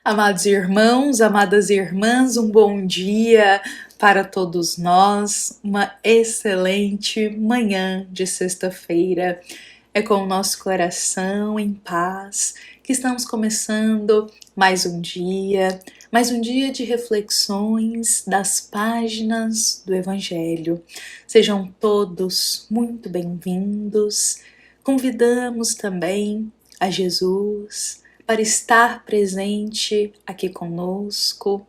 Amados irmãos, amadas irmãs, um bom dia para todos nós, uma excelente manhã de sexta-feira. É com o nosso coração em paz que estamos começando mais um dia de reflexões das páginas do Evangelho. Sejam todos muito bem-vindos. Convidamos também a Jesus para estar presente aqui conosco,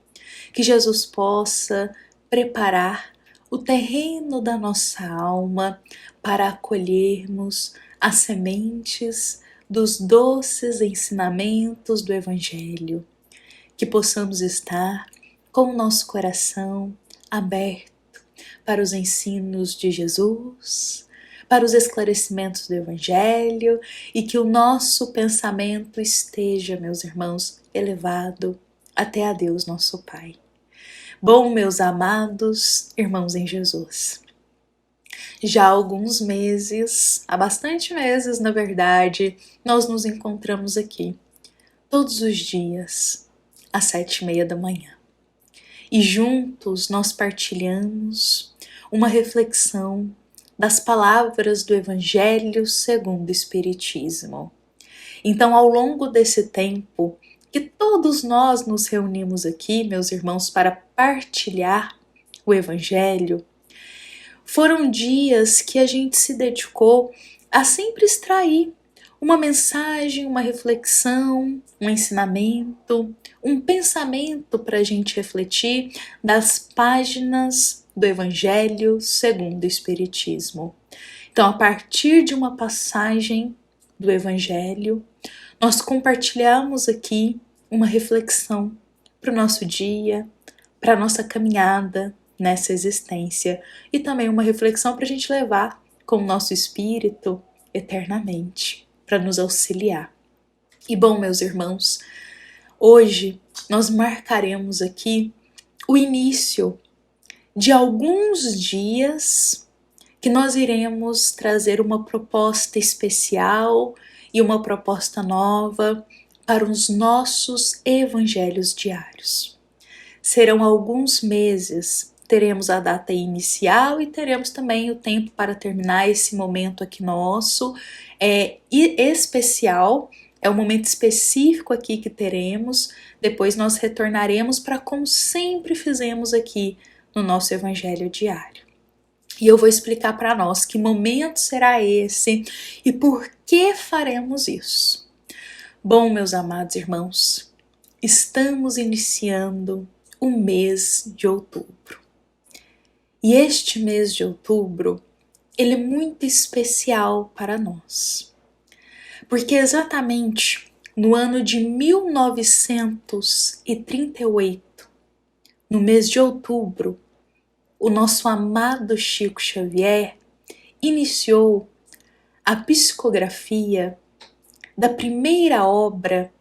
que Jesus possa preparar o terreno da nossa alma para acolhermos as sementes dos doces ensinamentos do Evangelho, que possamos estar com o nosso coração aberto para os ensinos de Jesus, para os esclarecimentos do Evangelho e que o nosso pensamento esteja, meus irmãos, elevado até a Deus nosso Pai. Bom, meus amados irmãos em Jesus, já há alguns meses, há bastante meses na verdade, nós nos encontramos aqui, todos os dias, às 7:30 da manhã. E juntos nós partilhamos uma reflexão das palavras do Evangelho segundo o Espiritismo. Então, ao longo desse tempo que todos nós nos reunimos aqui, meus irmãos, para partilhar o Evangelho, foram dias que a gente se dedicou a sempre extrair uma mensagem, uma reflexão, um ensinamento, um pensamento para a gente refletir das páginas do Evangelho segundo o Espiritismo. Então, a partir de uma passagem do Evangelho, nós compartilhamos aqui uma reflexão para o nosso dia, para a nossa caminhada nessa existência e também uma reflexão para a gente levar com o nosso espírito eternamente, para nos auxiliar. E bom, meus irmãos, hoje nós marcaremos aqui o início de alguns dias que nós iremos trazer uma proposta especial e uma proposta nova para os nossos evangelhos diários. Serão alguns meses, teremos a data inicial e teremos também o tempo para terminar esse momento aqui nosso, especial, é um momento específico aqui que teremos, depois nós retornaremos para como sempre fizemos aqui no nosso evangelho diário. E eu vou explicar para nós que momento será esse e por que faremos isso. Bom, meus amados irmãos, estamos iniciando o mês de outubro. E este mês de outubro, ele é muito especial para nós. Porque exatamente no ano de 1938, no mês de outubro, o nosso amado Chico Xavier iniciou a psicografia da primeira obra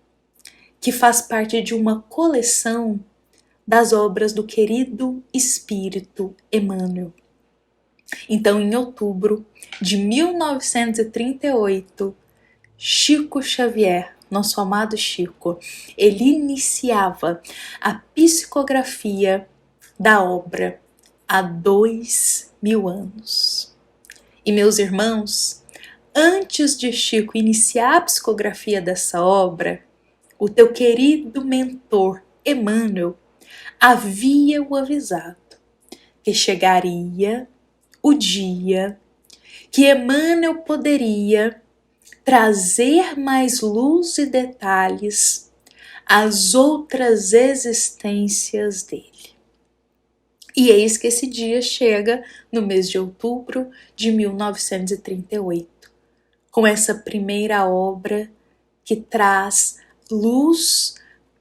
que faz parte de uma coleção das obras do querido Espírito Emmanuel. Então, em outubro de 1938, Chico Xavier, nosso amado Chico, ele iniciava a psicografia da obra há 2000 anos. E meus irmãos, antes de Chico iniciar a psicografia dessa obra, o teu querido mentor Emmanuel havia o avisado que chegaria o dia que Emmanuel poderia trazer mais luz e detalhes às outras existências dele. E eis que esse dia chega no mês de outubro de 1938, com essa primeira obra que traz luz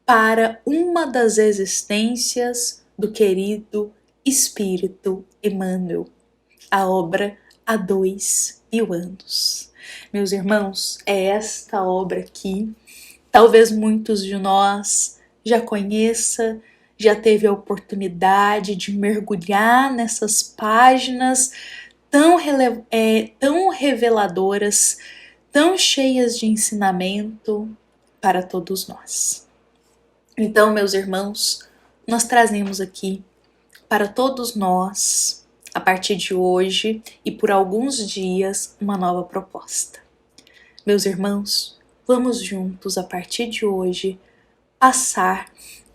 para uma das existências do querido Espírito Emmanuel, a obra há 2000 anos. Meus irmãos, é esta obra aqui, talvez muitos de nós já conheçam, já teve a oportunidade de mergulhar nessas páginas tão reveladoras, tão cheias de ensinamento para todos nós. Então, meus irmãos, nós trazemos aqui para todos nós, a partir de hoje e por alguns dias, uma nova proposta. Meus irmãos, vamos juntos, a partir de hoje, passar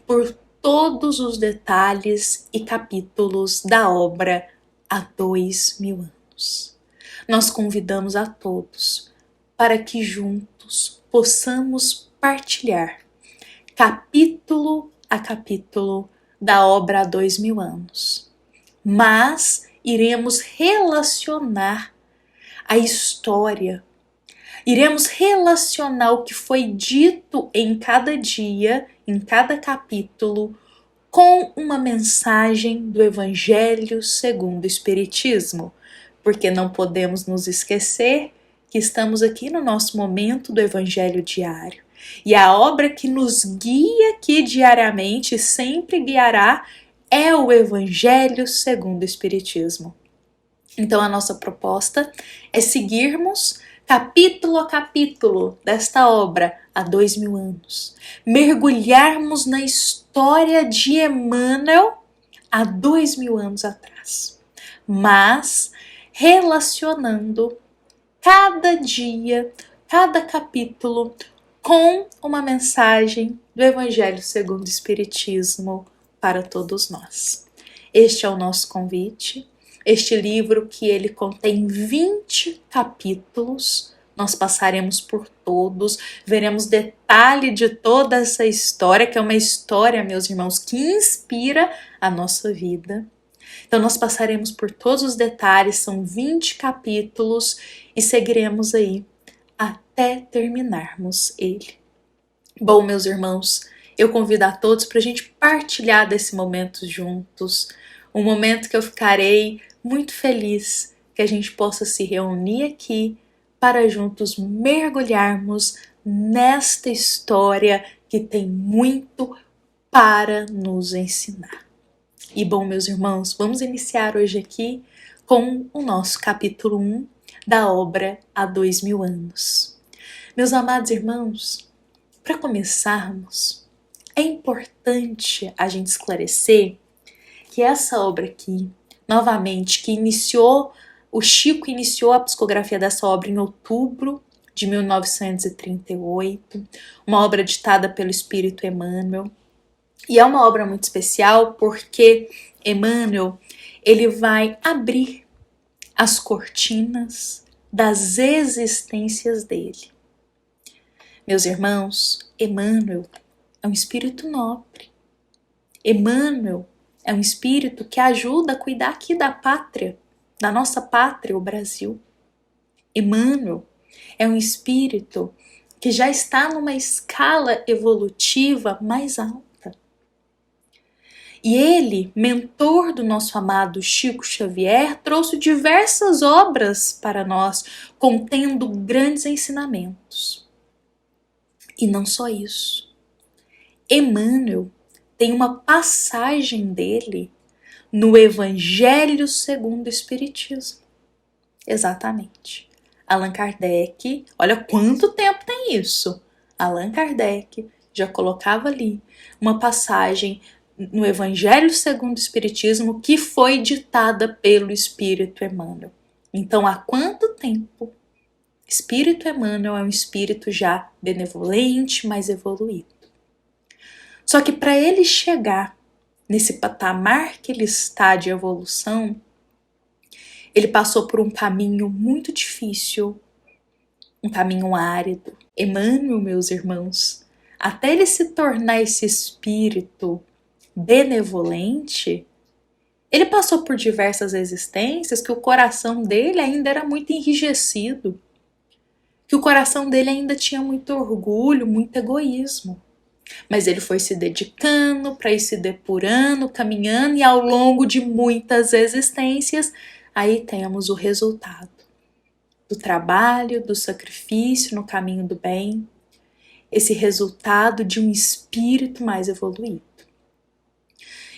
por todos os detalhes e capítulos da obra há 2000 anos. Nós convidamos a todos para que juntos possamos partilhar capítulo a capítulo da obra há 2000 anos. Mas iremos relacionar a história, iremos relacionar o que foi dito em cada dia, em cada capítulo, com uma mensagem do Evangelho segundo o Espiritismo, porque não podemos nos esquecer que estamos aqui no nosso momento do Evangelho diário. E a obra que nos guia aqui diariamente, sempre guiará, é o Evangelho segundo o Espiritismo. Então a nossa proposta é seguirmos capítulo a capítulo desta obra há 2000 anos. Mergulharmos na história de Emmanuel há 2000 anos atrás. Mas relacionando cada dia, cada capítulo com uma mensagem do Evangelho segundo o Espiritismo para todos nós. Este é o nosso convite. Este livro, que ele contém 20 capítulos, nós passaremos por todos, veremos detalhe de toda essa história, que é uma história, meus irmãos, que inspira a nossa vida. Então nós passaremos por todos os detalhes, são 20 capítulos, e seguiremos aí até terminarmos ele. Bom, meus irmãos, eu convido a todos para a gente partilhar desse momento juntos, um momento que eu ficarei muito feliz que a gente possa se reunir aqui para juntos mergulharmos nesta história que tem muito para nos ensinar. E bom, meus irmãos, vamos iniciar hoje aqui com o nosso capítulo 1 da obra há 2000 anos. Meus amados irmãos, para começarmos, é importante a gente esclarecer que essa obra aqui, novamente, o Chico iniciou a psicografia dessa obra em outubro de 1938, uma obra ditada pelo Espírito Emmanuel. E é uma obra muito especial porque Emmanuel, ele vai abrir as cortinas das existências dele. Meus irmãos, Emmanuel é um espírito nobre. Emmanuel é um espírito que ajuda a cuidar aqui da pátria, da nossa pátria, o Brasil. Emmanuel é um espírito que já está numa escala evolutiva mais alta. E ele, mentor do nosso amado Chico Xavier, trouxe diversas obras para nós, contendo grandes ensinamentos. E não só isso. Emmanuel tem uma passagem dele no Evangelho segundo o Espiritismo. Exatamente. Allan Kardec, olha quanto tempo tem isso. Allan Kardec já colocava ali uma passagem no Evangelho segundo o Espiritismo que foi ditada pelo Espírito Emmanuel. Então, há quanto tempo? Espírito Emmanuel é um espírito já benevolente, mais evoluído. Só que para ele chegar nesse patamar que ele está de evolução, ele passou por um caminho muito difícil, um caminho árido. Emmanuel, meus irmãos, até ele se tornar esse espírito benevolente, ele passou por diversas existências que o coração dele ainda era muito enrijecido, que o coração dele ainda tinha muito orgulho, muito egoísmo. Mas ele foi se dedicando para ir se depurando, caminhando, e ao longo de muitas existências, aí temos o resultado do trabalho, do sacrifício no caminho do bem, esse resultado de um espírito mais evoluído.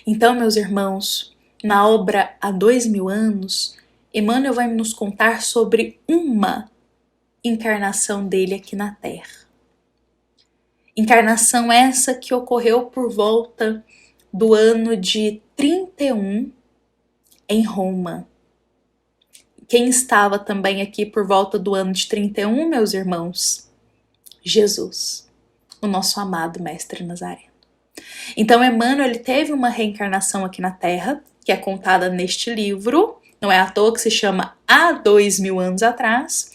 Então, meus irmãos, na obra há 2000 anos, Emmanuel vai nos contar sobre uma encarnação dele aqui na Terra. Encarnação essa que ocorreu por volta do ano de 31 em Roma. Quem estava também aqui por volta do ano de 31, meus irmãos? Jesus, o nosso amado Mestre Nazareno. Então, Emmanuel, ele teve uma reencarnação aqui na Terra, que é contada neste livro, não é à toa que se chama Há 2000 anos atrás.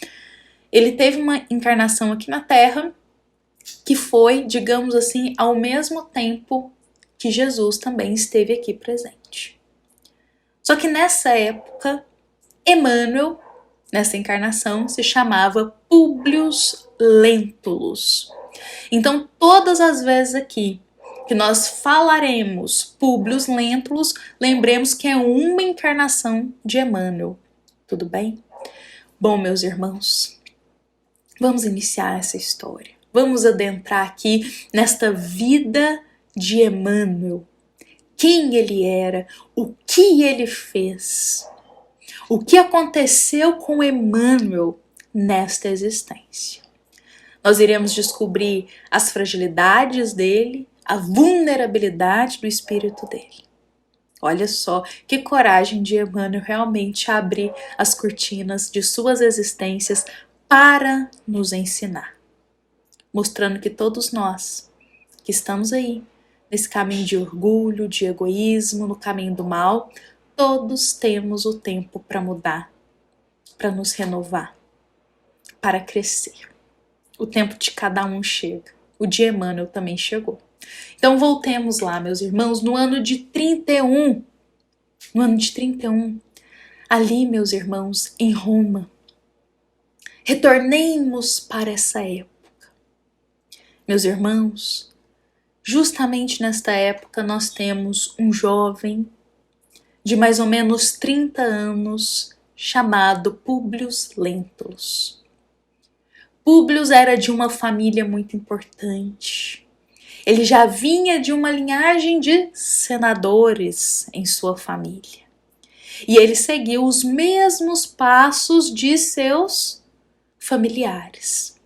Ele teve uma encarnação aqui na Terra, que foi, digamos assim, ao mesmo tempo que Jesus também esteve aqui presente. Só que nessa época, Emmanuel, nessa encarnação, se chamava Públio Lentulus. Então, todas as vezes aqui que nós falaremos Públio Lentulus, lembremos que é uma encarnação de Emmanuel. Tudo bem? Bom, meus irmãos, vamos iniciar essa história. Vamos adentrar aqui nesta vida de Emmanuel. Quem ele era, o que ele fez, o que aconteceu com Emmanuel nesta existência. Nós iremos descobrir as fragilidades dele, a vulnerabilidade do espírito dele. Olha só que coragem de Emmanuel realmente abrir as cortinas de suas existências para nos ensinar, mostrando que todos nós que estamos aí nesse caminho de orgulho, de egoísmo, no caminho do mal, todos temos o tempo para mudar, para nos renovar, para crescer. O tempo de cada um chega. O de Emmanuel também chegou. Então voltemos lá, meus irmãos, no ano de 31. No ano de 31, ali, meus irmãos, em Roma. Retornemos para essa época. Meus irmãos, justamente nesta época nós temos um jovem de mais ou menos 30 anos chamado Públio Lentulus. Públio era de uma família muito importante. Ele já vinha de uma linhagem de senadores em sua família. E ele seguiu os mesmos passos de seus familiares.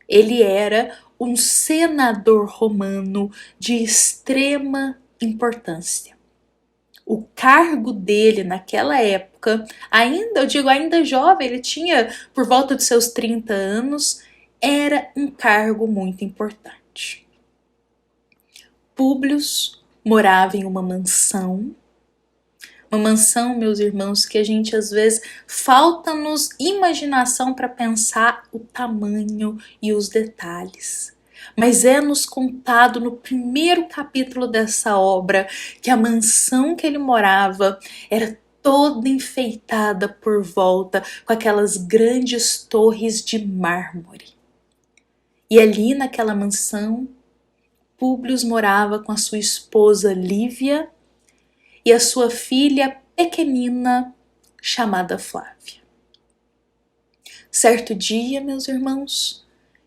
Ele era um senador romano de extrema importância. O cargo dele naquela época, ainda jovem, ele tinha por volta de seus 30 anos, era um cargo muito importante. Públio morava em uma mansão, meus irmãos, que a gente às vezes falta-nos imaginação para pensar o tamanho e os detalhes. Mas é-nos contado no primeiro capítulo dessa obra que a mansão que ele morava era toda enfeitada por volta com aquelas grandes torres de mármore. E ali naquela mansão, Públio morava com a sua esposa Lívia e a sua filha pequenina chamada Flávia. Certo dia, meus irmãos,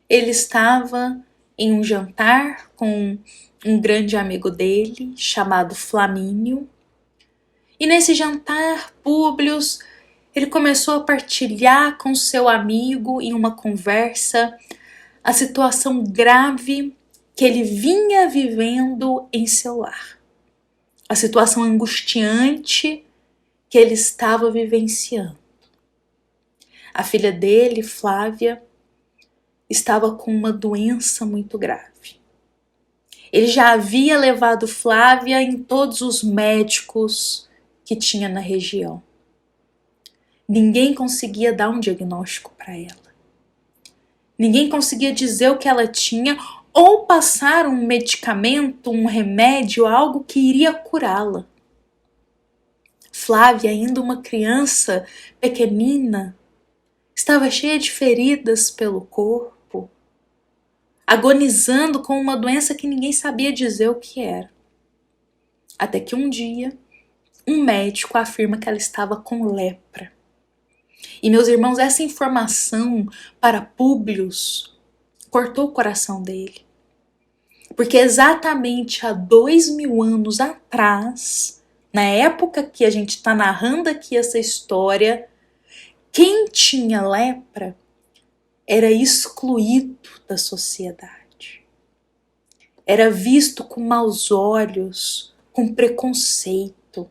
ele estava em um jantar com um grande amigo dele, chamado Flamínio. E nesse jantar, Públio, ele começou a partilhar com seu amigo em uma conversa a situação grave que ele vinha vivendo em seu lar. A situação angustiante que ele estava vivenciando. A filha dele, Flávia, estava com uma doença muito grave. Ele já havia levado Flávia em todos os médicos que tinha na região. Ninguém conseguia dar um diagnóstico para ela. Ninguém conseguia dizer o que ela tinha ou passar um medicamento, um remédio, algo que iria curá-la. Flávia, ainda uma criança pequenina, estava cheia de feridas pelo corpo, agonizando com uma doença que ninguém sabia dizer o que era. Até que um dia, um médico afirma que ela estava com lepra. E, meus irmãos, essa informação para Públio cortou o coração dele. Porque exatamente há 2000 anos atrás, na época que a gente está narrando aqui essa história, quem tinha lepra era excluído da sociedade. era visto com maus olhos, com preconceito.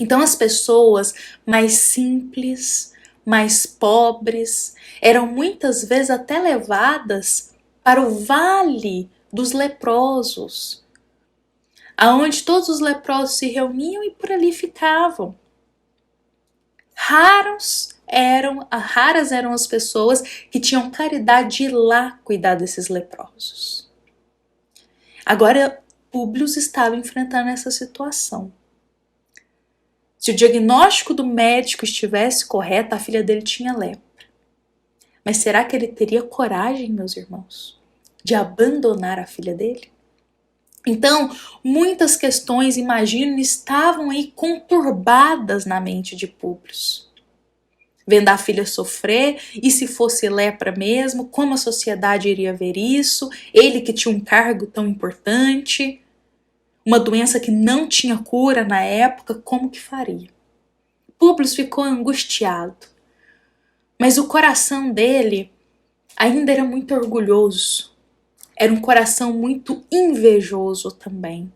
Então as pessoas mais simples, mais pobres, eram muitas vezes até levadas para o vale dos leprosos, aonde todos os leprosos se reuniam e por ali ficavam. Raras eram as pessoas que tinham caridade de ir lá cuidar desses leprosos. Agora, Públio estava enfrentando essa situação. Se o diagnóstico do médico estivesse correto, a filha dele tinha lepra. Mas será que ele teria coragem, meus irmãos, de abandonar a filha dele? Então, muitas questões, imagino, estavam aí conturbadas na mente de Públio. Vendo a filha sofrer, e se fosse lepra mesmo, como a sociedade iria ver isso? Ele que tinha um cargo tão importante, uma doença que não tinha cura na época, como que faria? Públio ficou angustiado, mas o coração dele ainda era muito orgulhoso, era um coração muito invejoso também.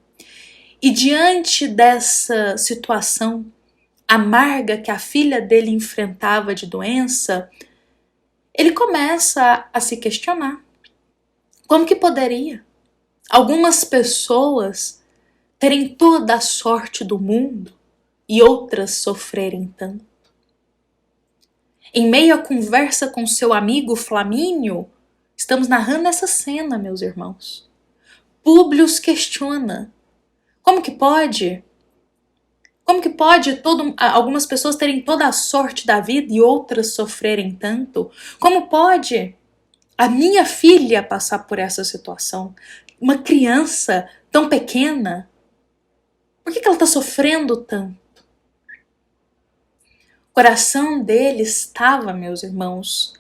E diante dessa situação amarga que a filha dele enfrentava de doença, ele começa a se questionar. Como que poderia algumas pessoas terem toda a sorte do mundo e outras sofrerem tanto? Em meio à conversa com seu amigo Flamínio, estamos narrando essa cena, meus irmãos. Públio questiona. Como que pode? Como que pode algumas pessoas terem toda a sorte da vida e outras sofrerem tanto? Como pode a minha filha passar por essa situação? Uma criança tão pequena, por que ela está sofrendo tanto? O coração dele estava, meus irmãos,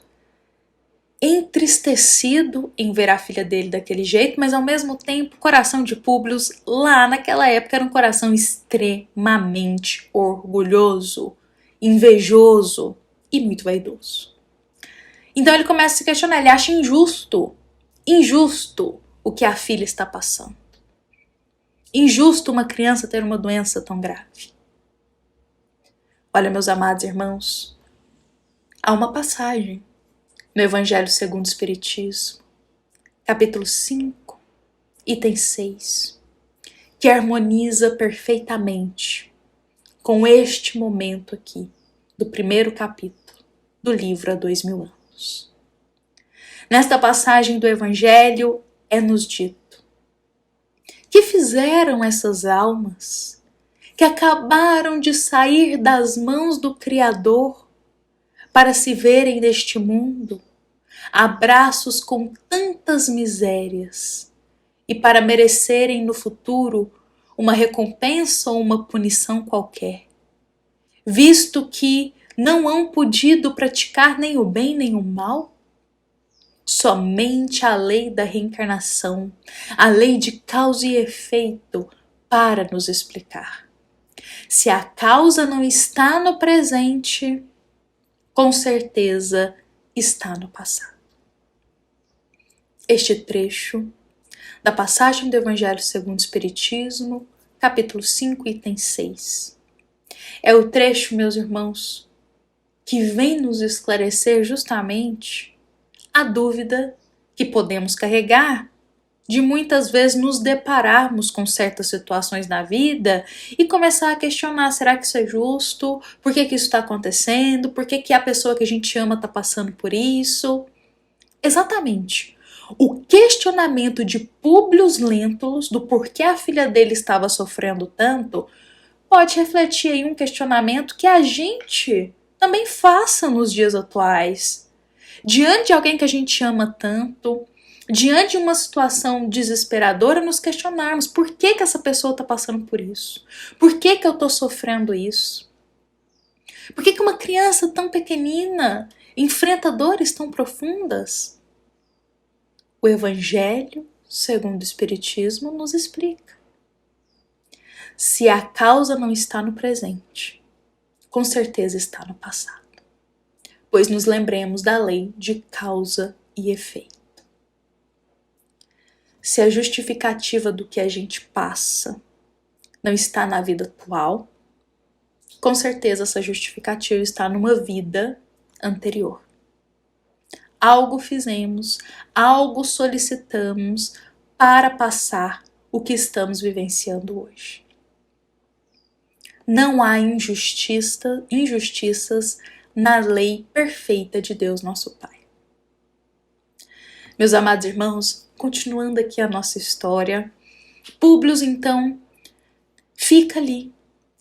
entristecido em ver a filha dele daquele jeito, mas ao mesmo tempo o coração de Públio lá naquela época era um coração extremamente orgulhoso, invejoso e muito vaidoso. Então ele começa a se questionar, ele acha injusto o que a filha está passando. Injusto uma criança ter uma doença tão grave. Olha, meus amados irmãos, há uma passagem no Evangelho segundo o Espiritismo, capítulo 5, item 6, que harmoniza perfeitamente com este momento aqui, do primeiro capítulo do livro Há 2000 anos. Nesta passagem do Evangelho é-nos dito: que fizeram essas almas que acabaram de sair das mãos do Criador para se verem neste mundo abraços com tantas misérias e para merecerem no futuro uma recompensa ou uma punição qualquer, visto que não hão podido praticar nem o bem nem o mal? Somente a lei da reencarnação, a lei de causa e efeito, para nos explicar. Se a causa não está no presente, com certeza está no passado. Este trecho da passagem do Evangelho segundo o Espiritismo, capítulo 5, item 6. É o trecho, meus irmãos, que vem nos esclarecer justamente a dúvida que podemos carregar de muitas vezes nos depararmos com certas situações na vida e começar a questionar, será que isso é justo? Por que isso está acontecendo? Por que a pessoa que a gente ama está passando por isso? Exatamente. O questionamento de Públio Lentulus do porquê a filha dele estava sofrendo tanto pode refletir aí um questionamento que a gente também faça nos dias atuais. Diante de alguém que a gente ama tanto, diante de uma situação desesperadora, nos questionarmos por que essa pessoa está passando por isso? Por que eu estou sofrendo isso? Por que uma criança tão pequenina enfrenta dores tão profundas? O Evangelho, segundo o Espiritismo, nos explica. Se a causa não está no presente, com certeza está no passado. Pois nos lembremos da lei de causa e efeito. se a justificativa do que a gente passa não está na vida atual, com certeza essa justificativa está numa vida anterior. Algo fizemos, algo solicitamos para passar o que estamos vivenciando hoje. Não há injustiças na lei perfeita de Deus, nosso Pai. Meus amados irmãos, continuando aqui a nossa história, Públio então fica ali,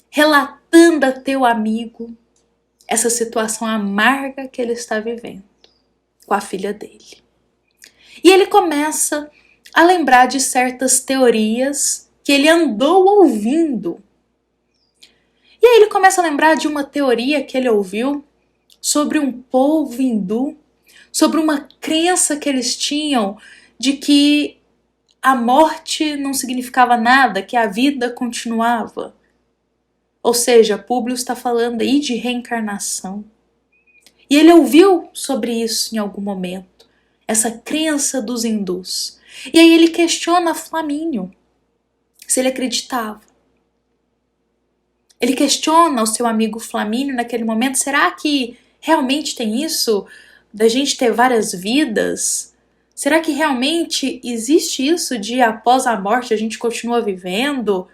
relatando a teu amigo essa situação amarga que ele está vivendo com a filha dele. E ele começa a lembrar de certas teorias que ele andou ouvindo. E aí ele começa a lembrar de uma teoria que ele ouviu sobre um povo hindu, sobre uma crença que eles tinham de que a morte não significava nada, que a vida continuava. Ou seja, Públio está falando aí de reencarnação. E ele ouviu sobre isso em algum momento, essa crença dos hindus. E aí ele questiona Flamínio se ele acreditava. Ele questiona o seu amigo Flamínio naquele momento, será que realmente tem isso da gente ter várias vidas? Será que realmente existe isso de após a morte a gente continua vivendo?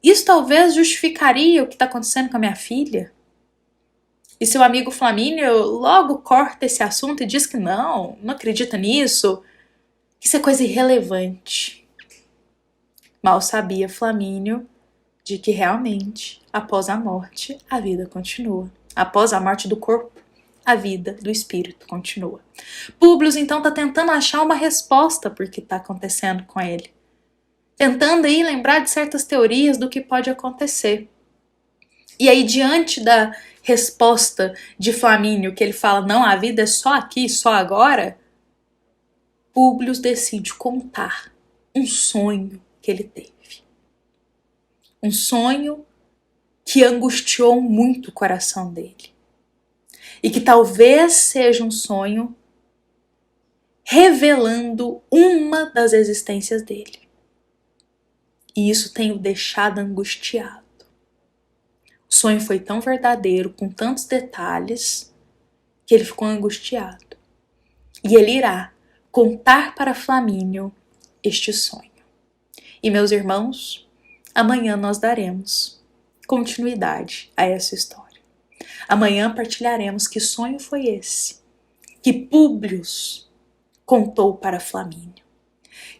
Isso talvez justificaria o que está acontecendo com a minha filha? E seu amigo Flamínio logo corta esse assunto e diz que não acredita nisso, que isso é coisa irrelevante. Mal sabia Flamínio de que realmente, após a morte, a vida continua. Após a morte do corpo, a vida do espírito continua. Públio então está tentando achar uma resposta para o que está acontecendo com ele. Tentando aí lembrar de certas teorias do que pode acontecer. E aí, diante da resposta de Flamínio, que ele fala, não, a vida é só aqui, só agora, Públio decide contar um sonho que ele teve. Um sonho que angustiou muito o coração dele. E que talvez seja um sonho revelando uma das existências dele. E isso tem o deixado angustiado. O sonho foi tão verdadeiro, com tantos detalhes, que ele ficou angustiado. E ele irá contar para Flamínio este sonho. E meus irmãos, amanhã nós daremos continuidade a essa história. Amanhã partilharemos que sonho foi esse que Públio contou para Flamínio.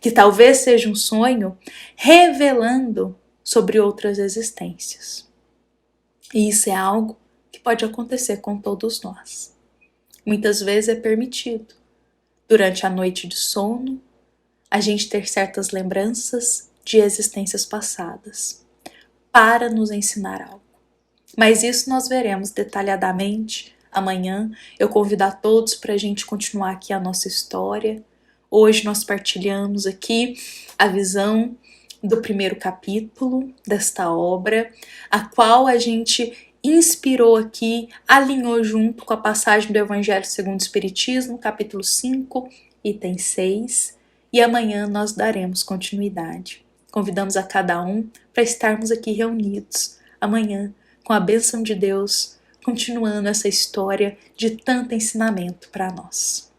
Que talvez seja um sonho revelando sobre outras existências. E isso é algo que pode acontecer com todos nós. Muitas vezes é permitido, durante a noite de sono, a gente ter certas lembranças de existências passadas, para nos ensinar algo. Mas isso nós veremos detalhadamente amanhã. Eu convido a todos para a gente continuar aqui a nossa história. Hoje nós partilhamos aqui a visão do primeiro capítulo desta obra, a qual a gente inspirou aqui, alinhou junto com a passagem do Evangelho segundo o Espiritismo, capítulo 5, item 6, e amanhã nós daremos continuidade. Convidamos a cada um para estarmos aqui reunidos amanhã, com a bênção de Deus, continuando essa história de tanto ensinamento para nós.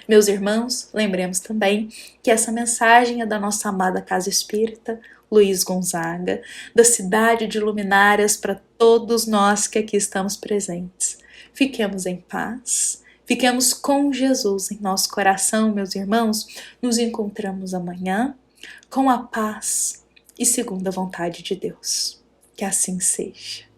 Meus irmãos, lembremos também que essa mensagem é da nossa amada Casa Espírita, Luiz Gonzaga, da cidade de Luminárias, para todos nós que aqui estamos presentes. Fiquemos em paz, fiquemos com Jesus em nosso coração, meus irmãos. Nos encontramos amanhã com a paz e segundo a vontade de Deus. Que assim seja.